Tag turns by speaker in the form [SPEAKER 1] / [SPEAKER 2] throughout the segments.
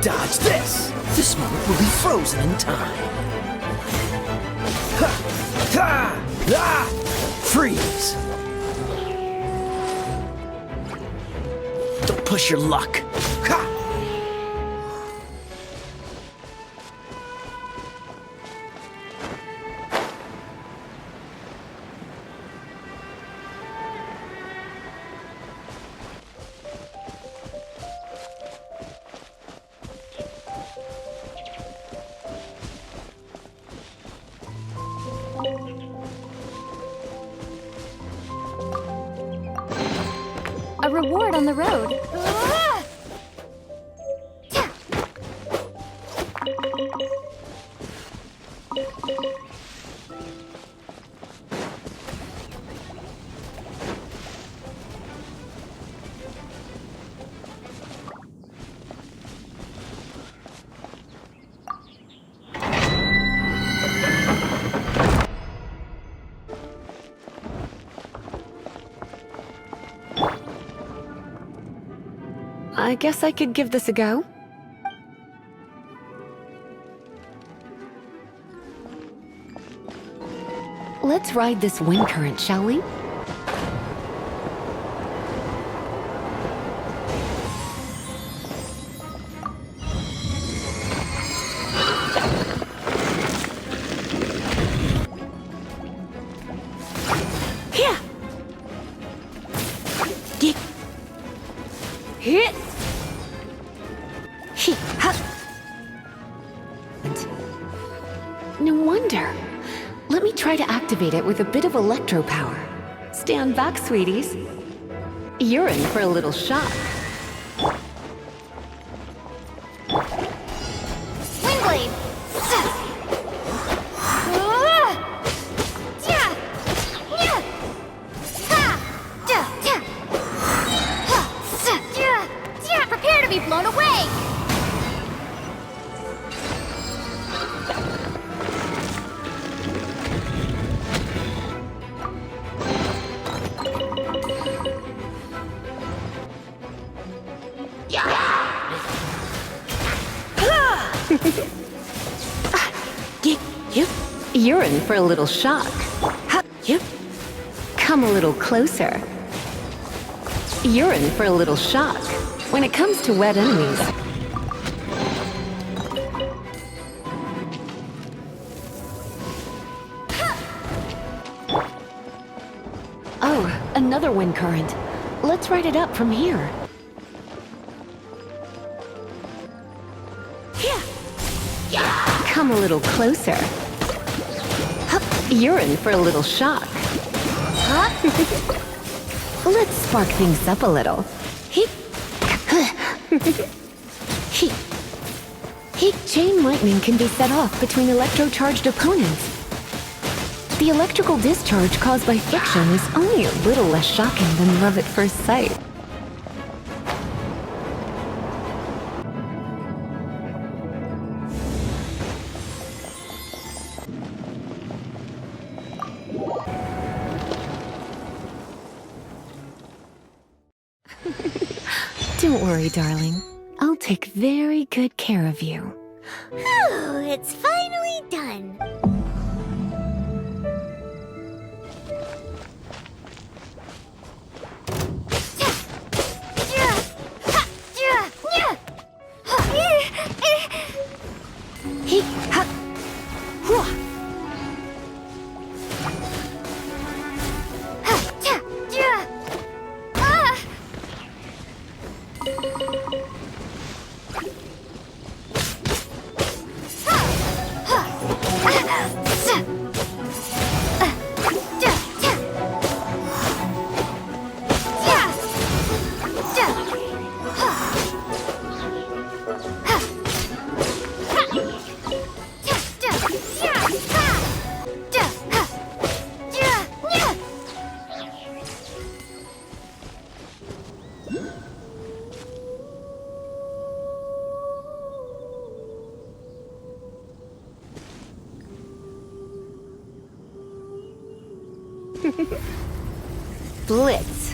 [SPEAKER 1] Dodge this! This moment will be frozen in time. Freeze! Don't push your luck.
[SPEAKER 2] A reward on the road.
[SPEAKER 3] I guess I could give this a go. Let's ride this wind current, shall we? Here! Hit! No wonder. Let me try to activate it with a bit of electro power. Stand back, sweeties. You're in for a little shock.
[SPEAKER 2] Windblade! Prepare to be blown away!
[SPEAKER 3] You're in for a little shock. Come a little closer. You're in for a little shock. When it comes to wet enemies, oh, another wind current. Let's ride it up from here. Come a little closer. You're in for a little shock. Let's spark things up a little. Chain lightning can be set off between electro-charged opponents. The electrical discharge caused by friction is only a little less shocking than love at first sight. Don't worry, darling. I'll take very good care of you.
[SPEAKER 2] Whew, it's finally done.
[SPEAKER 3] Blitz.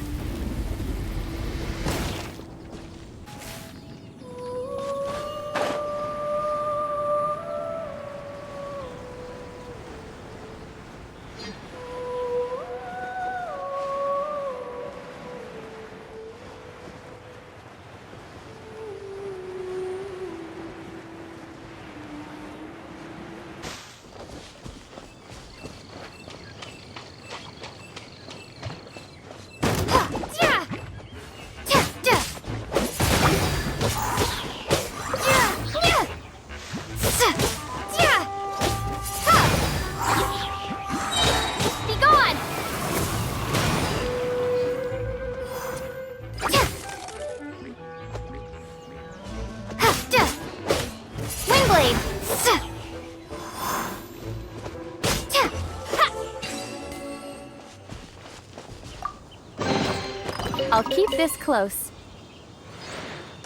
[SPEAKER 2] I'll keep this close.